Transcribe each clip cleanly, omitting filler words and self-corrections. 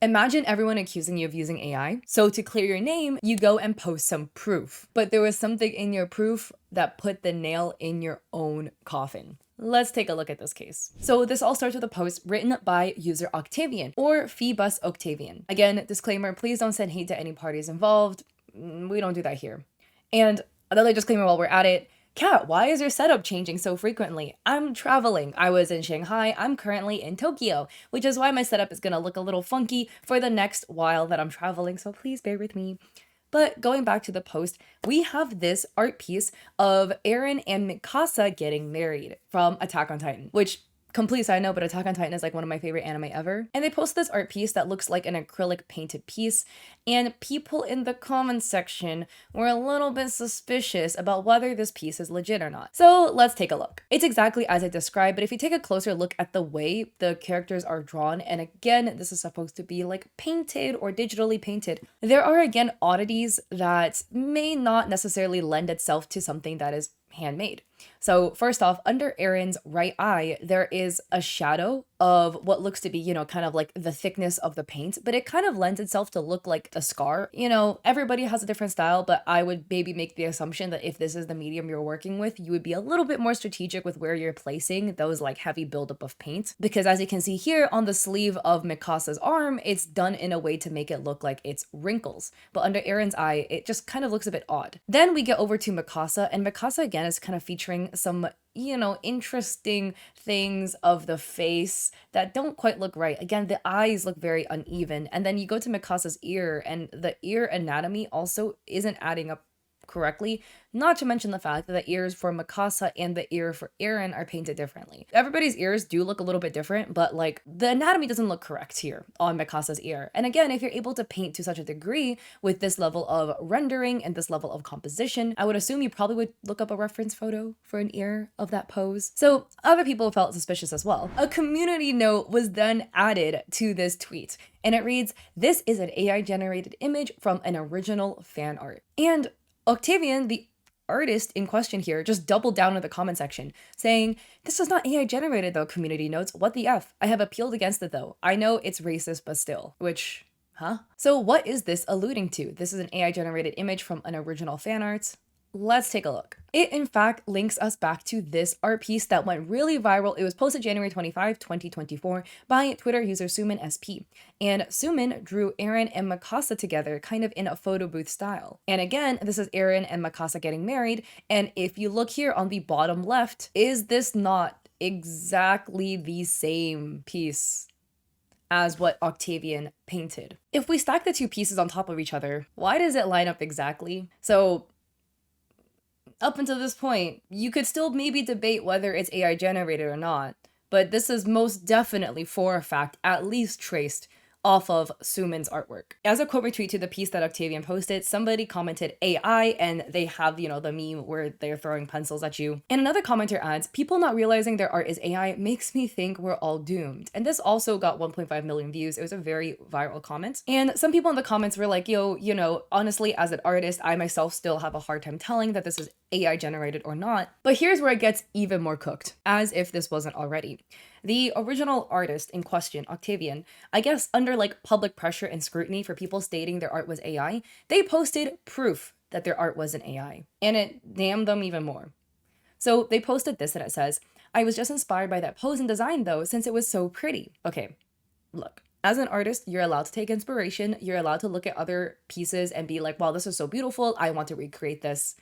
Imagine everyone accusing you of using AI. So to clear your name, you go and post some proof. But there was something in your proof that put the nail in your own coffin. Let's take a look at this case. So this all starts with a post written by user Octavian or Phoebus Octavian. Again, disclaimer, please don't send hate to any parties involved. We don't do that here. And another disclaimer while we're at it, Kat, why is your setup changing so frequently? I'm traveling. I was in Shanghai. I'm currently in Tokyo, which is why my setup is going to look a little funky for the next while that I'm traveling, so please bear with me. But going back to the post, we have this art piece of Eren and Mikasa getting married from Attack on Titan, which, complete side note, but Attack on Titan is like one of my favorite anime ever. And they posted this art piece that looks like an acrylic painted piece, and people in the comments section were a little bit suspicious about whether this piece is legit or not. So let's take a look. It's exactly as I described, but if you take a closer look at the way the characters are drawn, and again, this is supposed to be like painted or digitally painted, there are again oddities that may not necessarily lend itself to something that is handmade. So first off, under Eren's right eye, there is a shadow of what looks to be, kind of like the thickness of the paint, but it kind of lends itself to look like a scar. Everybody has a different style, but I would maybe make the assumption that if this is the medium you're working with, you would be a little bit more strategic with where you're placing those like heavy buildup of paint. Because as you can see here on the sleeve of Mikasa's arm, it's done in a way to make it look like it's wrinkles. But under Eren's eye, it just kind of looks a bit odd. Then we get over to Mikasa, and Mikasa again is kind of featuring some interesting things of the face that don't quite look right. Again, the eyes look very uneven. And then you go to Mikasa's ear, and the ear anatomy also isn't adding up correctly, not to mention the fact that the ears for Mikasa and the ear for Eren are painted differently. Everybody's ears do look a little bit different, but like the anatomy doesn't look correct here on Mikasa's ear. And again, if you're able to paint to such a degree with this level of rendering and this level of composition, I would assume you probably would look up a reference photo for an ear of that pose. So other people felt suspicious as well. A community note was then added to this tweet, and it reads, "This is an AI generated image from an original fan art." And Octavian, the artist in question here, just doubled down in the comment section, saying, "This is not AI generated though, community notes. What the F? I have appealed against it though. I know it's racist, but still." Which, huh? So what is this alluding to? This is an AI generated image from an original fan art. Let's take a look. It in fact links us back to this art piece that went really viral. It was posted January 25, 2024 by Twitter user Suman SP. And Suman drew Eren and Mikasa together kind of in a photo booth style. And again, this is Eren and Mikasa getting married. And if you look here on the bottom left, is this not exactly the same piece as what Octavian painted? If we stack the two pieces on top of each other, why does it line up exactly? So up until this point, you could still maybe debate whether it's AI generated or not, but this is most definitely for a fact at least traced off of Suman's artwork. As a quote retweet to the piece that Octavian posted, somebody commented AI, and they have, the meme where they're throwing pencils at you. And another commenter adds, "People not realizing their art is AI makes me think we're all doomed." And this also got 1.5 million views. It was a very viral comment. And some people in the comments were like, yo, honestly, as an artist, I myself still have a hard time telling that this is AI generated or not. But here's where it gets even more cooked, as if this wasn't already. The original artist in question, Octavian, I guess under like public pressure and scrutiny for people stating their art was AI, they posted proof that their art wasn't AI. And it damned them even more. So they posted this, and it says, "I was just inspired by that pose and design though, since it was so pretty." Okay, look. As an artist, you're allowed to take inspiration. You're allowed to look at other pieces and be like, wow, this is so beautiful. I want to recreate this.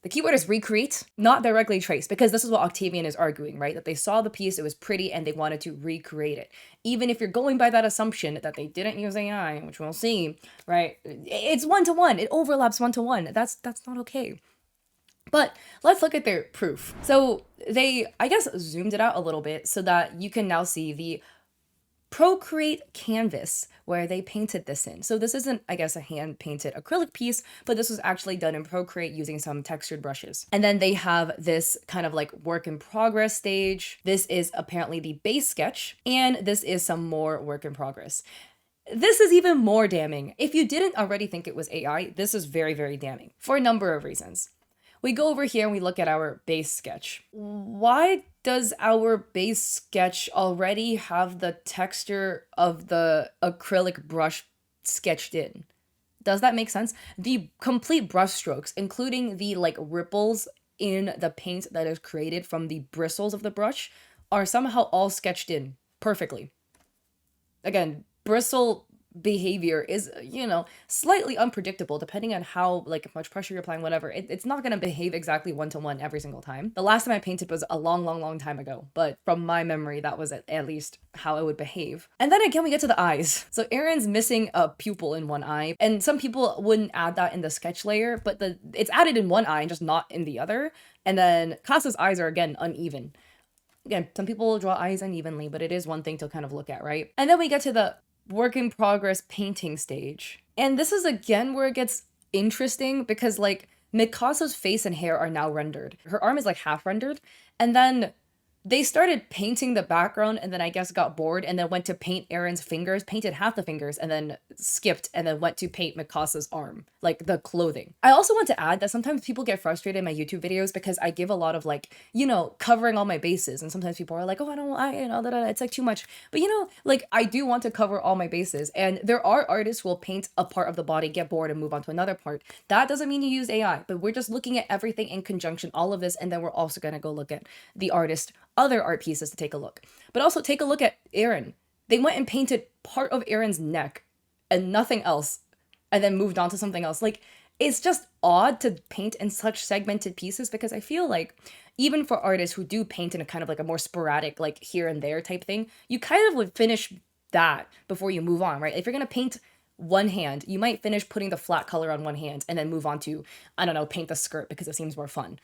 The keyword is recreate, not directly trace, because this is what Octavian is arguing, right? That they saw the piece, it was pretty, and they wanted to recreate it. Even if you're going by that assumption that they didn't use AI, which we'll see, right? It's one-to-one. It overlaps one-to-one. That's not okay. But let's look at their proof. So they, I guess, zoomed it out a little bit so that you can now see the Procreate canvas where they painted this in. So this isn't, I guess, a hand-painted acrylic piece, but this was actually done in Procreate using some textured brushes. And then they have this kind of like work in progress stage. This is apparently the base sketch, and this is some more work in progress. This is even more damning. If you didn't already think it was AI, this is very, very damning for a number of reasons. we go over here and we look at our base sketch. Why does our base sketch already have the texture of the acrylic brush sketched in? Does that make sense? The complete brush strokes, including the like ripples in the paint that is created from the bristles of the brush, are somehow all sketched in perfectly. Again, bristle behavior is, slightly unpredictable depending on how like much pressure you're applying, whatever. It's not going to behave exactly one-to-one every single time. The last time I painted was a long time ago, but from my memory, that was at least how it would behave. And then again, we get to the eyes. So Aaron's missing a pupil in one eye, and some people wouldn't add that in the sketch layer, but it's added in one eye and just not in the other. And then Casa's eyes are again uneven. Again, some people draw eyes unevenly, but it is one thing to kind of look at, right? And then we get to the work in progress painting stage. And this is again where it gets interesting because like Mikasa's face and hair are now rendered. Her arm is like half rendered. And then they started painting the background and then I guess got bored and then went to paint Aaron's fingers, painted half the fingers and then skipped and then went to paint Mikasa's arm, like the clothing. I also want to add that sometimes people get frustrated in my YouTube videos because I give a lot of like, covering all my bases. And sometimes people are like, oh, it's like too much. But like I do want to cover all my bases. And there are artists who will paint a part of the body, get bored and move on to another part. That doesn't mean you use AI, but we're just looking at everything in conjunction, all of this. And then we're also going to go look at the artist other art pieces to take a look. But also take a look at Aaron. They went and painted part of Aaron's neck and nothing else and then moved on to something else. Like, it's just odd to paint in such segmented pieces because I feel like even for artists who do paint in a kind of like a more sporadic, like here and there type thing, you kind of would finish that before you move on, right? If you're going to paint one hand, you might finish putting the flat color on one hand and then move on to, paint the skirt because it seems more fun.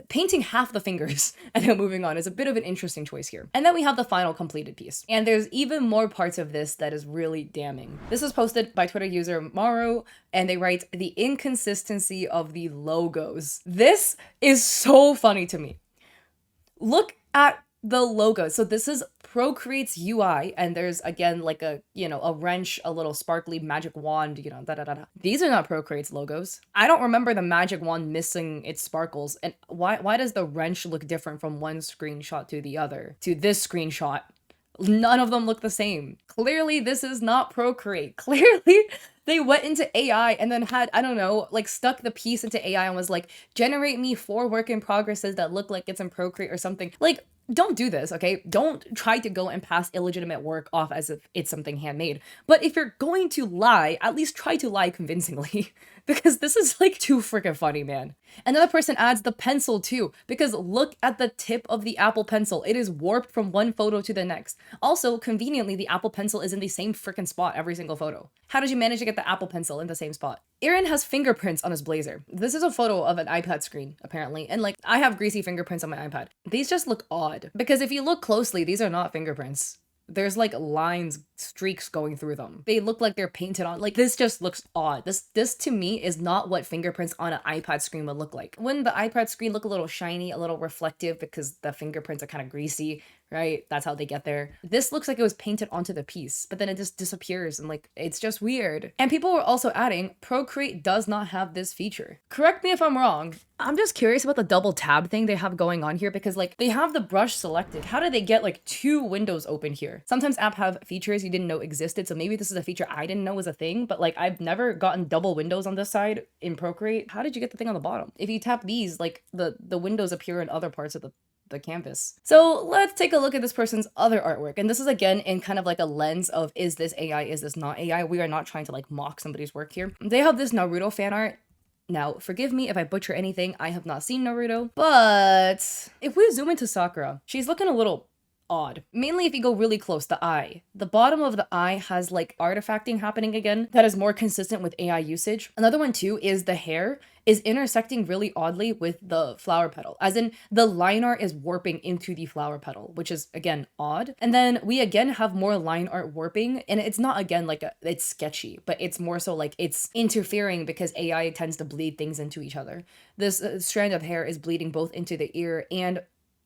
Painting half the fingers and then moving on is a bit of an interesting choice here. And then we have the final completed piece. And there's even more parts of this that is really damning. This is posted by Twitter user Maru, and they write, the inconsistency of the logos. This is so funny to me. Look at the logo. So this is Procreate's UI, and there's again like a wrench, a little sparkly magic wand, These are not Procreate's logos. I don't remember the magic wand missing its sparkles. And why does the wrench look different from one screenshot to the other? To this screenshot, none of them look the same. Clearly this is not Procreate. Clearly they went into AI and then had, stuck the piece into AI and was like, generate me 4 work in progresses that look like it's in Procreate or something. Like, don't do this, okay? Don't try to go and pass illegitimate work off as if it's something handmade. But if you're going to lie, at least try to lie convincingly. Because this is like too freaking funny, man. Another person adds the pencil too, because look at the tip of the Apple Pencil. It is warped from one photo to the next. Also, conveniently, the Apple Pencil is in the same freaking spot every single photo. How did you manage to get the Apple Pencil in the same spot? Aaron has fingerprints on his blazer. This is a photo of an iPad screen, apparently. And like, I have greasy fingerprints on my iPad. These just look odd. Because if you look closely, these are not fingerprints. There's like lines, streaks going through them. They look like they're painted on. Like, this just looks odd. This to me is not what fingerprints on an iPad screen would look like. Wouldn't the iPad screen look a little shiny, a little reflective because the fingerprints are kind of greasy, right? That's how they get there. This looks like it was painted onto the piece, but then it just disappears and like, it's just weird. And people were also adding, Procreate does not have this feature. Correct me if I'm wrong. I'm just curious about the double tab thing they have going on here because like they have the brush selected. How did they get like 2 windows open here? Sometimes apps have features you didn't know existed. So maybe this is a feature I didn't know was a thing, but like I've never gotten double windows on this side in Procreate. How did you get the thing on the bottom? If you tap these, like the windows appear in other parts of the canvas. So let's take a look at this person's other artwork. And this is again in kind of like a lens of, is this AI? Is this not AI? We are not trying to like mock somebody's work here. They have this Naruto fan art. Now, forgive me if I butcher anything. I have not seen Naruto, but if we zoom into Sakura, she's looking a little odd. Mainly if you go really close, the eye. The bottom of the eye has like artifacting happening again that is more consistent with AI usage. Another one too is the hair is intersecting really oddly with the flower petal, as in the line art is warping into the flower petal, which is again odd. And then we again have more line art warping, and it's not again like it's sketchy, but it's more so like it's interfering because AI tends to bleed things into each other. This strand of hair is bleeding both into the ear and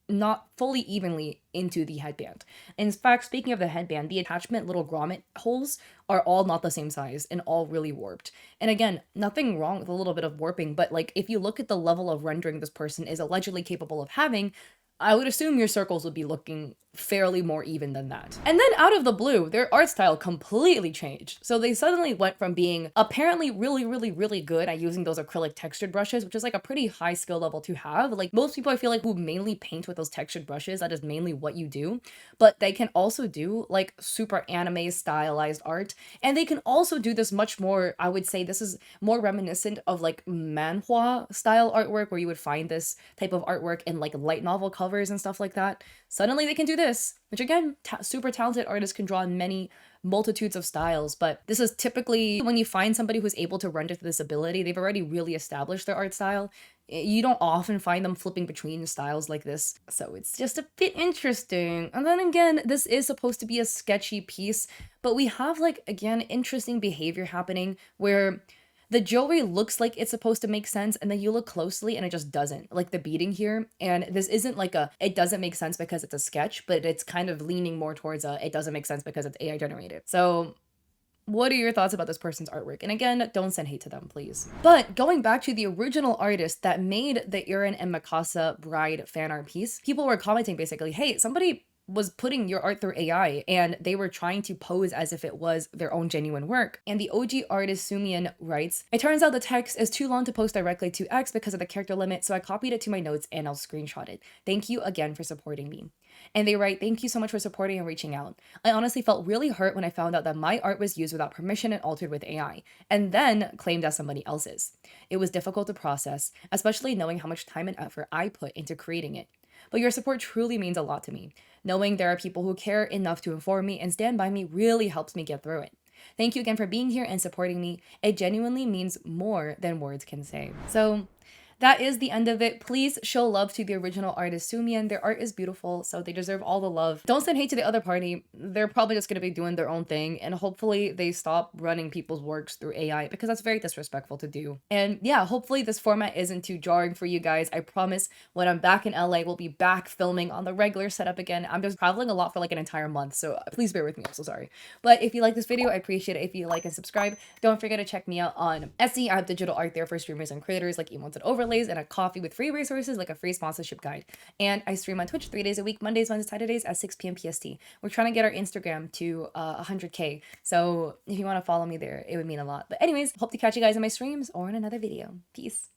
not fully evenly into the headband. In fact, speaking of the headband, the attachment little grommet holes are all not the same size and all really warped. And again, nothing wrong with a little bit of warping, but like if you look at the level of rendering this person is allegedly capable of having, I would assume your circles would be looking fairly more even than that. And then out of the blue, their art style completely changed. So they suddenly went from being apparently really good at using those acrylic textured brushes, which is like a pretty high skill level to have. Like most people I feel like who mainly paint with those textured brushes, that is mainly what you do. But they can also do like super anime stylized art. And they can also do this much more, I would say this is more reminiscent of like manhwa style artwork where you would find this type of artwork in like light novel covers and stuff like that. Suddenly they can do this, which again, super talented artists can draw in many multitudes of styles, but this is typically when you find somebody who's able to render this ability, they've already really established their art style. You don't often find them flipping between styles like this, so it's just a bit interesting. And then again, this is supposed to be a sketchy piece, but we have like, again, interesting behavior happening where the jewelry looks like it's supposed to make sense, and then you look closely and it just doesn't. Like the beading here, and this isn't like it doesn't make sense because it's a sketch, but it's kind of leaning more towards it doesn't make sense because it's AI generated. So what are your thoughts about this person's artwork? And again, don't send hate to them, please. But going back to the original artist that made the Irin and Mikasa bride fan art piece, people were commenting basically, hey, somebody was putting your art through AI and they were trying to pose as if it was their own genuine work. And the OG artist Sumian writes, it turns out the text is too long to post directly to X because of the character limit, so I copied it to my notes and I'll screenshot it. Thank you again for supporting me. And they write, thank you so much for supporting and reaching out. I honestly felt really hurt when I found out that my art was used without permission and altered with AI, and then claimed as somebody else's. It was difficult to process, especially knowing how much time and effort I put into creating it. But your support truly means a lot to me. Knowing there are people who care enough to inform me and stand by me really helps me get through it. Thank you again for being here and supporting me. It genuinely means more than words can say. So that is the end of it. Please show love to the original artist Sumian. Their art is beautiful, so they deserve all the love. Don't send hate to the other party. They're probably just going to be doing their own thing, and hopefully they stop running people's works through AI because that's very disrespectful to do. And yeah, hopefully this format isn't too jarring for you guys. I promise when I'm back in LA, we'll be back filming on the regular setup again. I'm just traveling a lot for like an entire month, so please bear with me. I'm so sorry. But if you like this video, I appreciate it if you like and subscribe. Don't forget to check me out on Etsy. I have digital art there for streamers and creators like emotes and overlays, and a coffee with free resources like a free sponsorship guide. And I stream on Twitch 3 days a week, Mondays, Wednesdays, Saturdays at 6 p.m. PST. We're trying to get our Instagram to 100K. So if you want to follow me there, it would mean a lot. But anyways, hope to catch you guys in my streams or in another video. Peace.